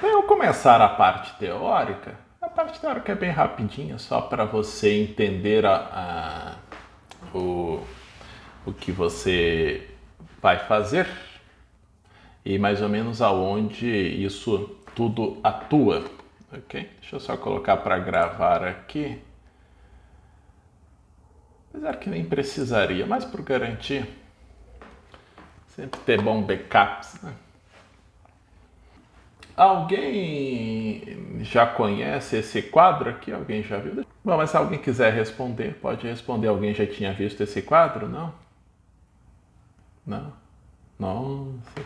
Eu começar a parte teórica é bem rapidinha, só para você entender o, o que você vai fazer e mais ou menos aonde isso tudo atua, ok? Deixa eu só colocar para gravar aqui, apesar que nem precisaria, mas por garantir, sempre ter bom backups, né? Alguém já conhece esse quadro aqui? Alguém já viu? Bom, mas se alguém quiser responder, pode responder. Alguém já tinha visto esse quadro? Não? Não? Nossa,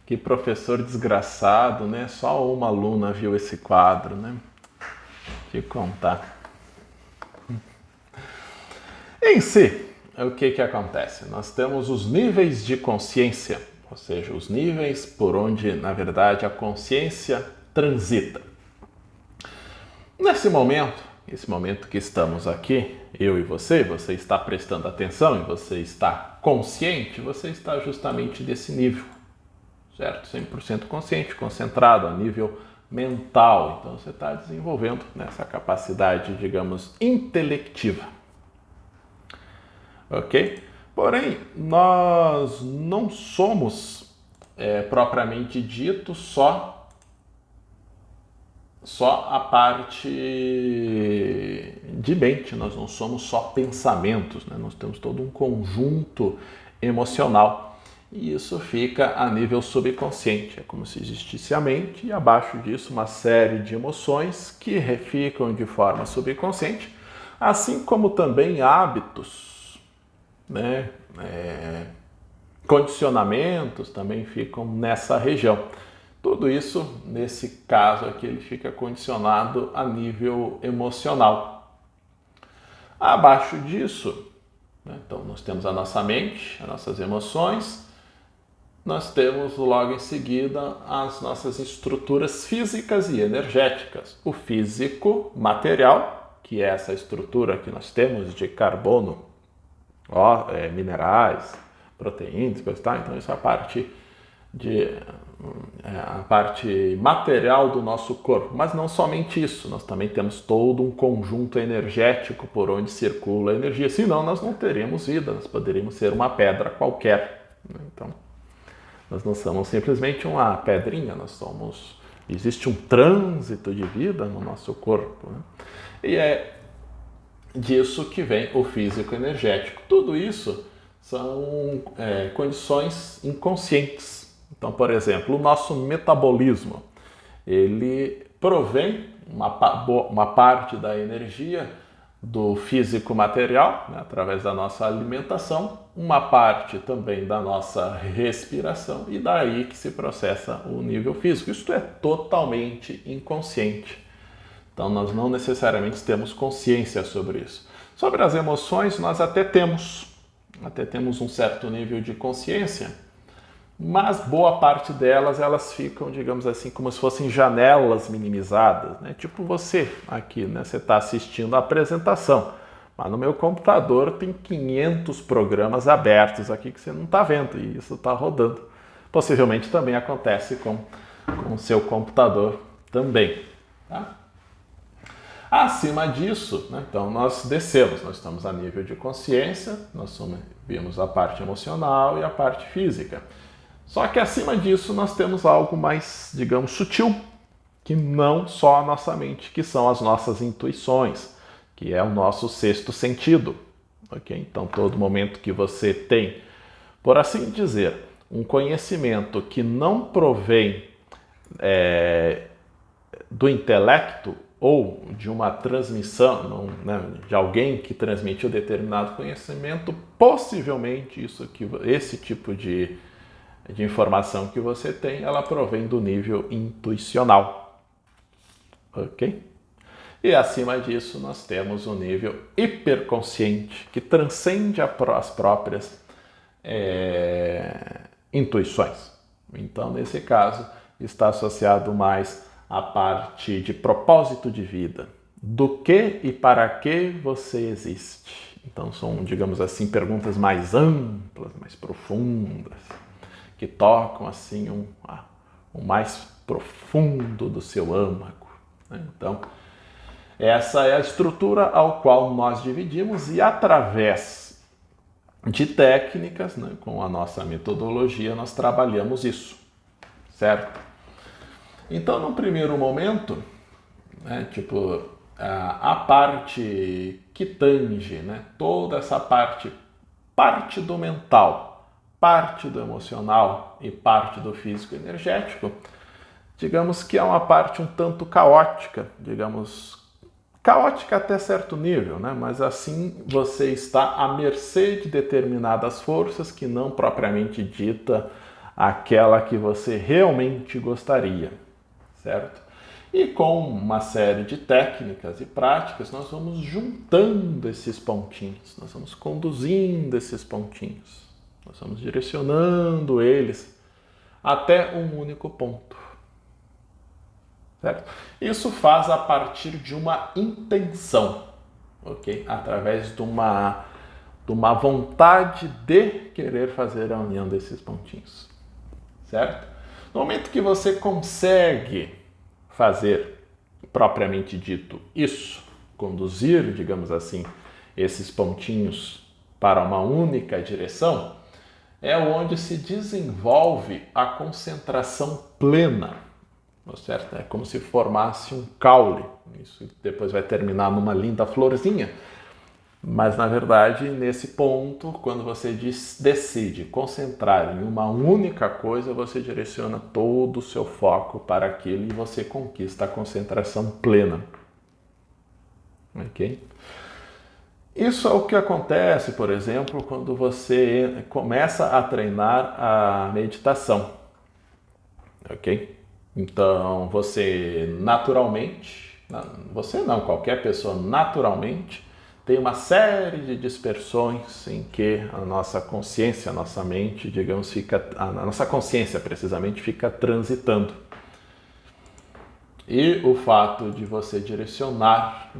que professor desgraçado, né? Só uma aluna viu esse quadro, né? Te contar. Em si, o que acontece? Nós temos os níveis de consciência, ou seja, os níveis por onde, na verdade, a consciência transita. Nesse momento, esse momento que estamos aqui, eu e você está prestando atenção e você está consciente, você está justamente desse nível, certo? 100% consciente, concentrado a nível mental. Então você está desenvolvendo nessa capacidade, digamos, intelectiva. Ok? Porém, nós não somos propriamente dito só a parte de mente, nós não somos só pensamentos, né? Nós temos todo um conjunto emocional e isso fica a nível subconsciente. É como se existisse a mente e abaixo disso uma série de emoções que ficam de forma subconsciente, assim como também hábitos, né? Condicionamentos também ficam nessa região. Tudo isso, nesse caso aqui, ele fica condicionado a nível emocional. Abaixo disso, né, então nós temos a nossa mente, as nossas emoções, nós temos logo em seguida as nossas estruturas físicas e energéticas. O físico material, que é essa estrutura que nós temos de carbono, minerais, proteínas, coisa e tal. Então isso é a parte material do nosso corpo. Mas não somente isso, nós também temos todo um conjunto energético por onde circula a energia. Senão nós não teríamos vida, nós poderíamos ser uma pedra qualquer. Então nós não somos simplesmente uma pedrinha, existe um trânsito de vida no nosso corpo, né? E é disso que vem o físico energético. Tudo isso são condições inconscientes. Então, por exemplo, o nosso metabolismo, ele provém uma parte da energia do físico material, né, através da nossa alimentação, uma parte também da nossa respiração e daí que se processa o nível físico. Isso é totalmente inconsciente. Então nós não necessariamente temos consciência sobre isso. Sobre as emoções nós até temos um certo nível de consciência, mas boa parte delas elas ficam, digamos assim, como se fossem janelas minimizadas, né? Tipo você aqui, né? Você está assistindo a apresentação, mas no meu computador tem 500 programas abertos aqui que você não está vendo e isso está rodando. Possivelmente também acontece com o seu computador também, tá? Acima disso, né, então nós descemos, nós estamos a nível de consciência, vimos a parte emocional e a parte física. Só que acima disso nós temos algo mais, digamos, sutil, que não só a nossa mente, que são as nossas intuições, que é o nosso sexto sentido. Okay? Então todo momento que você tem, por assim dizer, um conhecimento que não provém do intelecto, ou de uma transmissão, né, de alguém que transmitiu determinado conhecimento, possivelmente esse tipo de informação que você tem, ela provém do nível intuicional. Ok? E acima disso nós temos o nível hiperconsciente, que transcende as próprias intuições. Então, nesse caso, está associado mais a parte de propósito de vida, do que e para que você existe. Então são, digamos assim, perguntas mais amplas, mais profundas, que tocam assim o mais profundo do seu âmago. Então, essa é a estrutura ao qual nós dividimos e através de técnicas, né, com a nossa metodologia, nós trabalhamos isso, certo? Então, no primeiro momento, né, a parte que tange, né, toda essa parte do mental, parte do emocional e parte do físico energético, digamos que é uma parte um tanto caótica, caótica até certo nível, né? Mas assim você está à mercê de determinadas forças que não propriamente dita aquela que você realmente gostaria, certo? E com uma série de técnicas e práticas, nós vamos juntando esses pontinhos, nós vamos conduzindo esses pontinhos, nós vamos direcionando eles até um único ponto, certo? Isso faz a partir de uma intenção, ok? Através de uma vontade de querer fazer a união desses pontinhos, certo? No momento que você consegue fazer, propriamente dito, isso, conduzir, digamos assim, esses pontinhos para uma única direção, é onde se desenvolve a concentração plena, certo? É como se formasse um caule, isso depois vai terminar numa linda florzinha, mas na verdade, nesse ponto, quando você decide concentrar em uma única coisa, você direciona todo o seu foco para aquilo e você conquista a concentração plena. Ok? Isso é o que acontece, por exemplo, quando você começa a treinar a meditação. Ok? Então, qualquer pessoa naturalmente tem uma série de dispersões em que a nossa consciência, a nossa mente, digamos, a nossa consciência precisamente fica transitando. E o fato de você direcionar,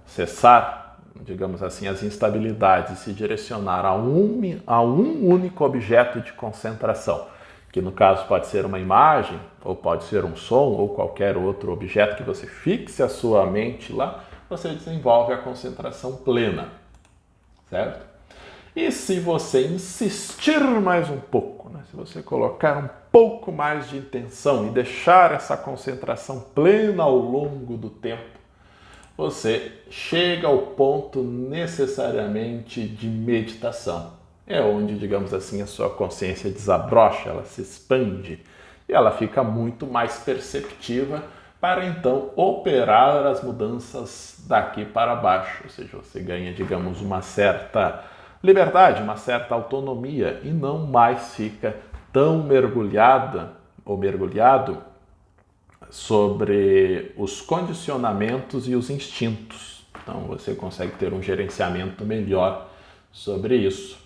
cessar, digamos assim, as instabilidades e se direcionar a um único objeto de concentração, que no caso pode ser uma imagem, ou pode ser um som, ou qualquer outro objeto que você fixe a sua mente lá, você desenvolve a concentração plena, certo? E se você insistir mais um pouco, né? Se você colocar um pouco mais de intenção e deixar essa concentração plena ao longo do tempo, você chega ao ponto necessariamente de meditação. É onde, digamos assim, a sua consciência desabrocha, ela se expande e ela fica muito mais perceptiva para então operar as mudanças daqui para baixo. Ou seja, você ganha, digamos, uma certa liberdade, uma certa autonomia e não mais fica tão mergulhada ou mergulhado sobre os condicionamentos e os instintos. Então você consegue ter um gerenciamento melhor sobre isso.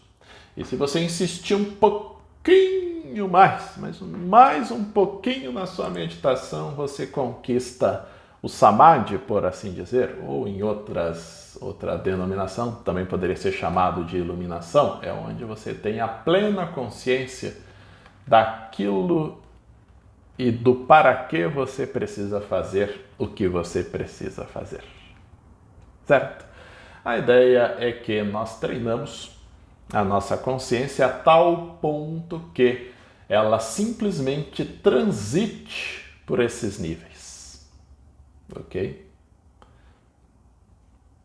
E se você insistir um pouquinho mais, mas mais um pouquinho na sua meditação, você conquista o samadhi, por assim dizer, ou em outra denominação, também poderia ser chamado de iluminação, é onde você tem a plena consciência daquilo e do para que você precisa fazer o que você precisa fazer. Certo? A ideia é que nós treinamos a nossa consciência a tal ponto que ela simplesmente transite por esses níveis. Ok?